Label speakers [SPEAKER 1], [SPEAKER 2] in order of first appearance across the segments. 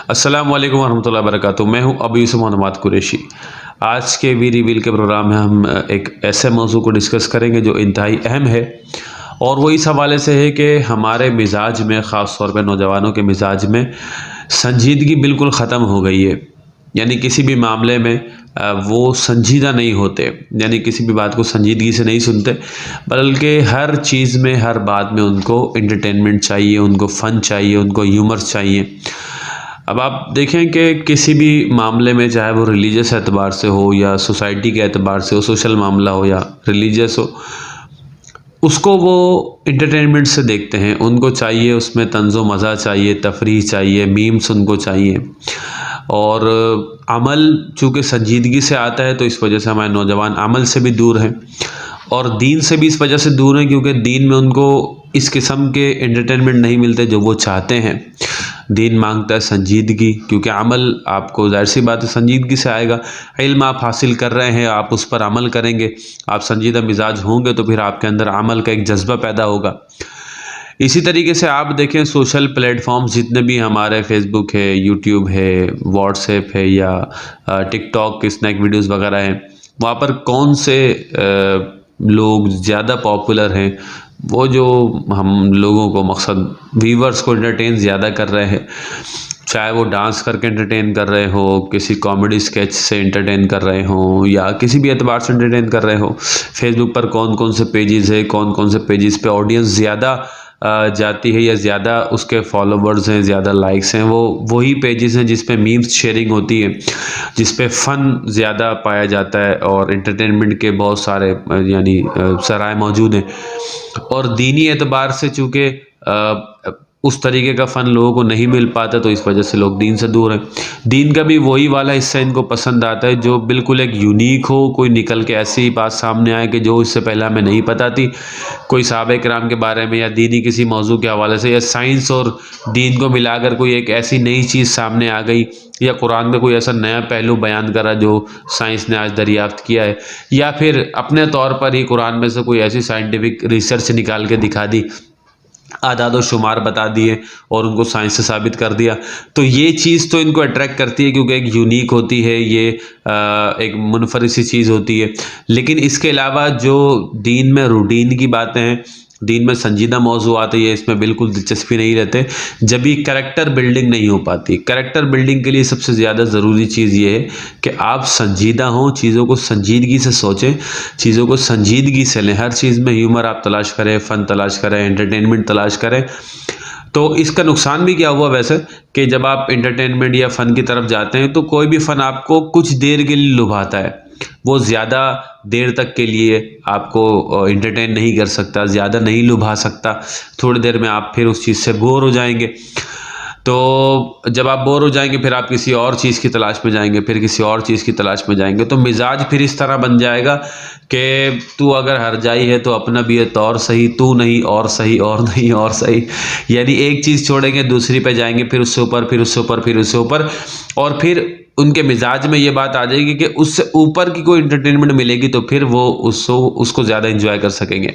[SPEAKER 1] السلام علیکم ورحمۃ اللہ وبرکاتہ۔ میں ہوں ابو یوسف محمد قریشی۔ آج کے وی ریویل کے پروگرام میں ہم ایک ایسے موضوع کو ڈسکس کریں گے جو انتہائی اہم ہے، اور وہ اس حوالے سے ہے کہ ہمارے مزاج میں، خاص طور پہ نوجوانوں کے مزاج میں سنجیدگی بالکل ختم ہو گئی ہے۔ یعنی کسی بھی معاملے میں وہ سنجیدہ نہیں ہوتے، یعنی کسی بھی بات کو سنجیدگی سے نہیں سنتے، بلکہ ہر چیز میں، ہر بات میں ان کو انٹرٹینمنٹ چاہیے، ان کو فن چاہیے، ان کو ہیومر چاہیے۔ اب آپ دیکھیں کہ کسی بھی معاملے میں، چاہے وہ ریلیجس اعتبار سے ہو یا سوسائٹی کے اعتبار سے ہو، سوشل معاملہ ہو یا ریلیجس ہو، اس کو وہ انٹرٹینمنٹ سے دیکھتے ہیں۔ ان کو چاہیے اس میں طنز و مزہ چاہیے، تفریح چاہیے، میمس ان کو چاہیے، اور عمل چونکہ سنجیدگی سے آتا ہے تو اس وجہ سے ہمارے نوجوان عمل سے بھی دور ہیں، اور دین سے بھی اس وجہ سے دور ہیں کیونکہ دین میں ان کو اس قسم کے انٹرٹینمنٹ نہیں ملتے جو وہ چاہتے ہیں۔ دین مانگتا ہے سنجیدگی، کیونکہ عمل آپ کو ظاہر سی بات ہے سنجیدگی سے آئے گا۔ علم آپ حاصل کر رہے ہیں، آپ اس پر عمل کریں گے، آپ سنجیدہ مزاج ہوں گے تو پھر آپ کے اندر عمل کا ایک جذبہ پیدا ہوگا۔ اسی طریقے سے آپ دیکھیں سوشل پلیٹ فارمز جتنے بھی ہمارے، فیس بک ہے، یوٹیوب ہے، واٹس ایپ ہے، یا ٹک ٹاک کے اسنیک ویڈیوز وغیرہ ہیں، وہاں پر کون سے لوگ زیادہ پاپولر ہیں؟ وہ جو ہم لوگوں کو، مقصد ویورز کو انٹرٹین زیادہ کر رہے ہیں، چاہے وہ ڈانس کر کے انٹرٹین کر رہے ہو، کسی کامیڈی سکیچ سے انٹرٹین کر رہے ہوں، یا کسی بھی اعتبار سے انٹرٹین کر رہے ہو۔ فیس بک پر کون کون سے پیجز ہیں، کون کون سے پیجز پہ آڈینس زیادہ جاتی ہے یا زیادہ اس کے فالوورز ہیں، زیادہ لائکس ہیں، وہ وہی پیجز ہیں جس پہ میمز شیئرنگ ہوتی ہے، جس پہ فن زیادہ پایا جاتا ہے، اور انٹرٹینمنٹ کے بہت سارے یعنی ذرائع موجود ہیں۔ اور دینی اعتبار سے چونکہ اس طریقے کا فن لوگوں کو نہیں مل پاتا تو اس وجہ سے لوگ دین سے دور ہیں۔ دین کا بھی وہی والا حصہ ان کو پسند آتا ہے جو بالکل ایک یونیک ہو، کوئی نکل کے ایسی بات سامنے آئے کہ جو اس سے پہلے ہمیں نہیں پتہ تھی، کوئی صحابہ کرام کے بارے میں یا دینی کسی موضوع کے حوالے سے، یا سائنس اور دین کو ملا کر کوئی ایک ایسی نئی چیز سامنے آ گئی، یا قرآن کا کوئی ایسا نیا پہلو بیان کرا جو سائنس نے آج دریافت کیا ہے، یا پھر اپنے طور پر ہی قرآن میں سے کوئی ایسی سائنٹیفک ریسرچ نکال کے دکھا دی، اعداد و شمار بتا دیے اور ان کو سائنس سے ثابت کر دیا، تو یہ چیز تو ان کو اٹریکٹ کرتی ہے کیونکہ ایک یونیک ہوتی ہے، یہ ایک منفرد سی چیز ہوتی ہے۔ لیکن اس کے علاوہ جو دین میں روٹین کی باتیں ہیں، دین میں سنجیدہ موضوعات ہیں، یہ اس میں بالکل دلچسپی نہیں رہتے، جب بھی کریکٹر بلڈنگ نہیں ہو پاتی۔ کریکٹر بلڈنگ کے لیے سب سے زیادہ ضروری چیز یہ ہے کہ آپ سنجیدہ ہوں، چیزوں کو سنجیدگی سے سوچیں، چیزوں کو سنجیدگی سے لیں، ہر چیز میں ہیومر آپ تلاش کریں، فن تلاش کریں، انٹرٹینمنٹ تلاش کریں۔ تو اس کا نقصان بھی کیا ہوا ویسے کہ جب آپ انٹرٹینمنٹ یا فن کی طرف جاتے ہیں تو کوئی بھی فن آپ کو کچھ دیر کے لیے لبھاتا ہے، وہ زیادہ دیر تک کے لیے آپ کو انٹرٹین نہیں کر سکتا، زیادہ نہیں لبھا سکتا، تھوڑی دیر میں آپ پھر اس چیز سے بور ہو جائیں گے۔ تو جب آپ بور ہو جائیں گے پھر آپ کسی اور چیز کی تلاش میں جائیں گے، پھر کسی اور چیز کی تلاش میں جائیں گے، تو مزاج پھر اس طرح بن جائے گا کہ تو اگر ہر جائی ہے تو اپنا بھی ہے طور صحیح، تو نہیں اور صحیح، اور نہیں اور صحیح، یعنی ایک چیز چھوڑیں گے دوسری پہ جائیں گے، پھر اس سے اوپر، پھر اس سے اوپر، پھر اس سے اوپر، اور پھر ان کے مزاج میں یہ بات آ جائے گی کہ اس سے اوپر کی کوئی انٹرٹینمنٹ ملے گی تو پھر وہ اس کو زیادہ انجوائے کر سکیں گے۔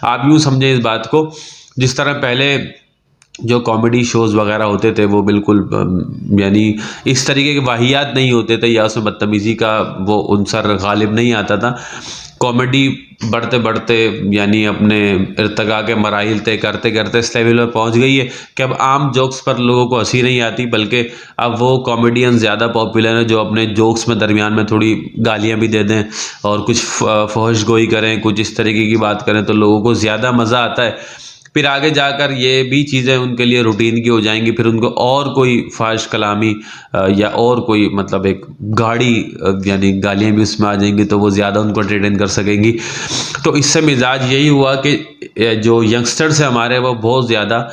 [SPEAKER 1] آپ یوں سمجھیں اس بات کو، جس طرح پہلے جو کامیڈی شوز وغیرہ ہوتے تھے وہ بالکل یعنی اس طریقے کے واحیات نہیں ہوتے تھے، یا اس میں بدتمیزی کا وہ عنصر غالب نہیں آتا تھا۔ کامیڈی بڑھتے بڑھتے یعنی اپنے ارتقاء کے مراحل طے کرتے کرتے اس لیول پر پہنچ گئی ہے کہ اب عام جوکس پر لوگوں کو ہنسی نہیں آتی، بلکہ اب وہ کامیڈین زیادہ پاپولر ہیں جو اپنے جوکس میں درمیان میں تھوڑی گالیاں بھی دے دیں اور کچھ فحش گوئی کریں، کچھ اس طریقے کی بات کریں تو لوگوں کو زیادہ مزہ آتا ہے۔ پھر آگے جا کر یہ بھی چیزیں ان کے لیے روٹین کی ہو جائیں گی، پھر ان کو اور کوئی فحش کلامی یا اور کوئی مطلب ایک گاڑی یعنی گالیاں بھی اس میں آ جائیں گی تو وہ زیادہ ان کو انٹرٹین کر سکیں گی۔ تو اس سے مزاج یہی ہوا کہ جو ینگسٹرز ہیں ہمارے وہ بہت زیادہ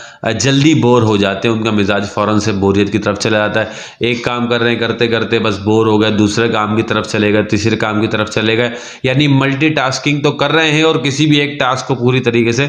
[SPEAKER 1] جلدی بور ہو جاتے ہیں، ان کا مزاج فوراً سے بوریت کی طرف چلا جاتا ہے۔ ایک کام کر رہے ہیں، کرتے کرتے بس بور ہو گئے، دوسرے کام کی طرف چلے گئے، تیسرے کام کی طرف چلے گئے، یعنی ملٹی ٹاسکنگ تو کر رہے ہیں اور کسی بھی ایک ٹاسک کو پوری طریقے سے